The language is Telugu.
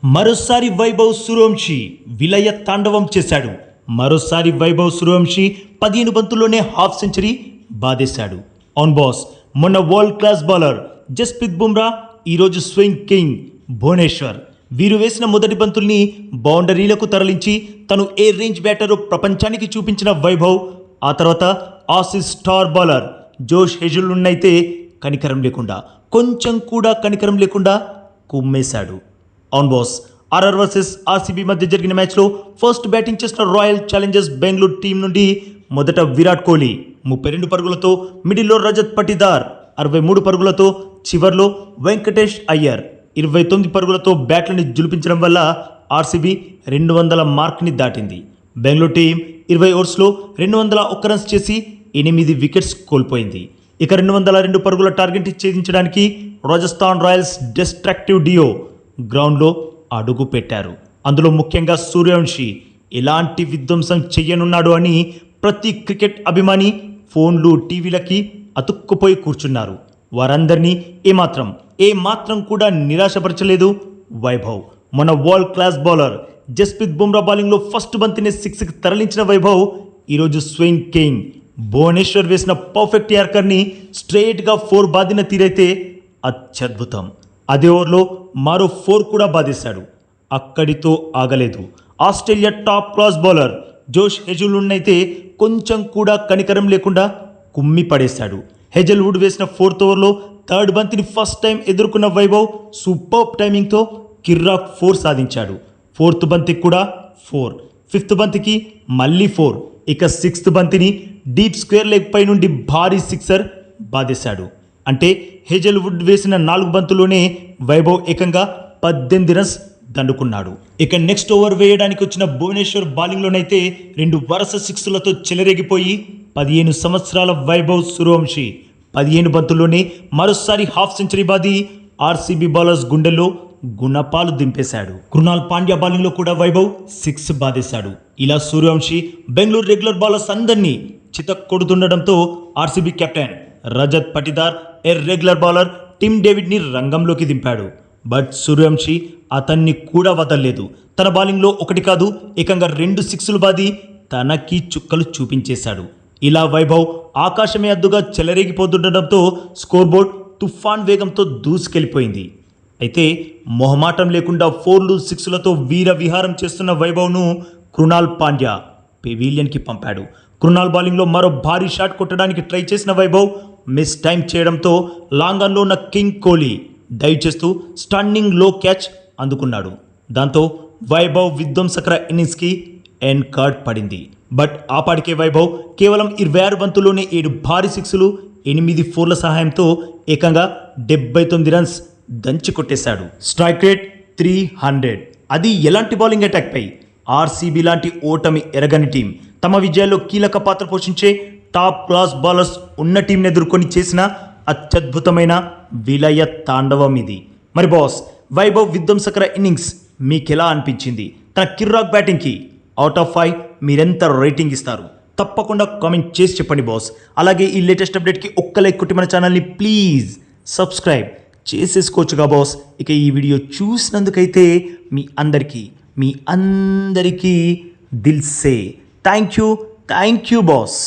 మరోసారి వైభవ్ సూర్యవంశీ విలయ తాండవం చేశాడు. మరోసారి వైభవ్ సూర్యవంశీ 15 బంతుల్లోనే హాఫ్ సెంచరీ బాధేశాడు. ఆన్ బాస్ మొన్న world class bowler Jasprit Bumrah, ఈరోజు స్వింగ్ కింగ్ భువనేశ్వర్ వీరు వేసిన మొదటి బంతుల్ని బౌండరీలకు తరలించి తను ఏ రేంజ్ బ్యాటరో ప్రపంచానికి చూపించిన వైభవ్ ఆ తర్వాత ఆసీస్ స్టార్ బౌలర్ జోష్ హెజల్వుడ్నైతే కనికరం లేకుండా, కొంచెం కూడా కనికరం లేకుండా కుమ్మేశాడు. ఆన్ బాస్ ఆర్ఆర్ వర్సెస్ ఆర్సీబీ మధ్య జరిగిన మ్యాచ్లో ఫస్ట్ బ్యాటింగ్ చేసిన రాయల్ ఛాలెంజర్స్ బెంగళూరు టీం నుండి మొదట విరాట్ కోహ్లీ 32 పరుగులతో, మిడిల్లో రజత్ పటిదార్ 63 పరుగులతో, చివర్లో వెంకటేష్ అయ్యర్ 29 పరుగులతో బ్యాట్లని జులిపించడం వల్ల ఆర్సీబీ 200 మార్క్ని దాటింది. బెంగళూరు టీం 20 ఓవర్స్లో 201 రన్స్ చేసి 8 వికెట్స్ కోల్పోయింది. ఇక 202 పరుగుల టార్గెట్ ఛేదించడానికి రాజస్థాన్ రాయల్స్ డిస్ట్రాక్టివ్ డియో గ్రౌండ్లో అడుగు పెట్టారు. అందులో ముఖ్యంగా సూర్యవంశీ ఎలాంటి విధ్వంసం చెయ్యనున్నాడు అని ప్రతి క్రికెట్ అభిమాని ఫోన్లు టీవీలకి అతుక్కుపోయి కూర్చున్నారు. వారందరినీ ఏమాత్రం కూడా నిరాశపరచలేదు వైభవ్. మన world class bowler Jasprit Bumrah బౌలింగ్లో ఫస్ట్ బంతిని 6కి తరలించిన వైభవ్ ఈరోజు స్వింగ్ కింగ్ భువనేశ్వర్ వేసిన పర్ఫెక్ట్ యార్కర్ని స్ట్రెయిట్గా 4 బాదిన తీరైతే అత్యద్భుతం. అదే ఓవర్లో మరో 4 కూడా బాధేశాడు. అక్కడితో ఆగలేదు. ఆస్ట్రేలియా టాప్ క్లాస్ బౌలర్ జోష్ హెజల్వుడ్నైతే కొంచెం కూడా కనికరం లేకుండా కుమ్మి పడేశాడు. హెజల్వుడ్ వేసిన 4th ఓవర్లో 3rd బంతిని ఫస్ట్ టైం ఎదుర్కొన్న వైభవ్ సూపర్బ్ టైమింగ్తో కిర్రాక్ 4 సాధించాడు. 4th బంతికి కూడా 4, 5th బంతికి మళ్ళీ 4, ఇక 6th బంతిని డీప్ స్క్వేర్ లెగ్ పై నుండి భారీ సిక్సర్ బాధేశాడు. అంటే హెజల్వుడ్ వేసిన 4 బంతుల్లోనే వైభవ్ ఏకంగా 18 రన్స్ దండుకున్నాడు. ఇక నెక్స్ట్ ఓవర్ వేయడానికి వచ్చిన భువనేశ్వర్ బౌలింగ్లోనైతే 2 వరుస 6లతో చెలరేగిపోయి 15 సంవత్సరాల వైభవ్ సూర్యవంశీ 15 బంతుల్లోనే మరోసారి హాఫ్ సెంచరీ బాది ఆర్సీబీ బౌలర్స్ గుండెల్లో గుణపాలు దింపేశాడు. కృణాల్ పాండ్యా బౌలింగ్లో కూడా వైభవ్ 6 బాధేశాడు. ఇలా సూర్యవంశీ బెంగళూరు రెగ్యులర్ బౌలర్స్ అందరినీ చితక్కొడుతుండడంతో RCB captain Rajat Patidar regular bowler Tim డేవిడ్ని రంగంలోకి దింపాడు. బట్ సూర్యవంశీ అతన్ని కూడా వదలలేదు. తన బౌలింగ్లో 1 కాదు ఏకంగా 2 6లు బాది తనకి చుక్కలు చూపించేశాడు. ఇలా వైభవ్ ఆకాశమే అద్దుగా చెలరేగిపోతుండడంతో స్కోర్ బోర్డ్ తుఫాన్ వేగంతో దూసుకెళ్ళిపోయింది. అయితే మొహమాటం లేకుండా 4లు 6లతో వీర విహారం చేస్తున్న వైభవ్ను కృణాల్ పాండ్యా పెవిలియన్కి పంపాడు. కృణాల్ బౌలింగ్లో మరో భారీ షాట్ కొట్టడానికి ట్రై చేసిన వైభవ్ మిస్ టైం చేయడంతో లాంగ్ ఆన్లో ఉన్న కింగ్ కోహ్లీ డైవ్ చేస్తూ స్టన్నింగ్ లో క్యాచ్ అందుకున్నాడు. దాంతో వైభవ్ విధ్వంసకర ఇన్నింగ్స్కి ఎండ్ కార్డ్ పడింది. బట్ ఆపాడికే వైభవ్ కేవలం 26 బంతుల్లోనే 7 భారీ 6లు 8 4ల సహాయంతో ఏకంగా 79 రన్స్ దంచి కొట్టేశాడు. Strike rate 300. అది ఎలాంటి బౌలింగ్ అటాక్ పై ఆర్సీబీ లాంటి ఓటమి ఎరగని టీం తమ విజయాల్లో కీలక పాత్ర పోషించే టాప్ క్లాస్ బౌలర్స్ ఉన్న టీంని ఎదుర్కొని చేసిన అత్యద్భుతమైన విలయ తాండవం ఇది. మరి బాస్, వైభవ్ విధ్వంసకర ఇన్నింగ్స్ మీకెలా అనిపించింది? తన కిర్రాక్ బ్యాటింగ్కి అవుట్ ఆఫ్ 5 మీరెంత రేటింగ్ ఇస్తారు? తప్పకుండా కామెంట్ చేసి చెప్పండి బాస్. అలాగే ఈ లేటెస్ట్ అప్డేట్కి ఒక్క లైక్ కొట్టి మన ఛానల్ని ప్లీజ్ సబ్స్క్రైబ్ చేసేసుకోవచ్చుగా బాస్. ఇక ఈ వీడియో చూసినందుకైతే మీ అందరికీ దిల్ సే థ్యాంక్ యూ బాస్.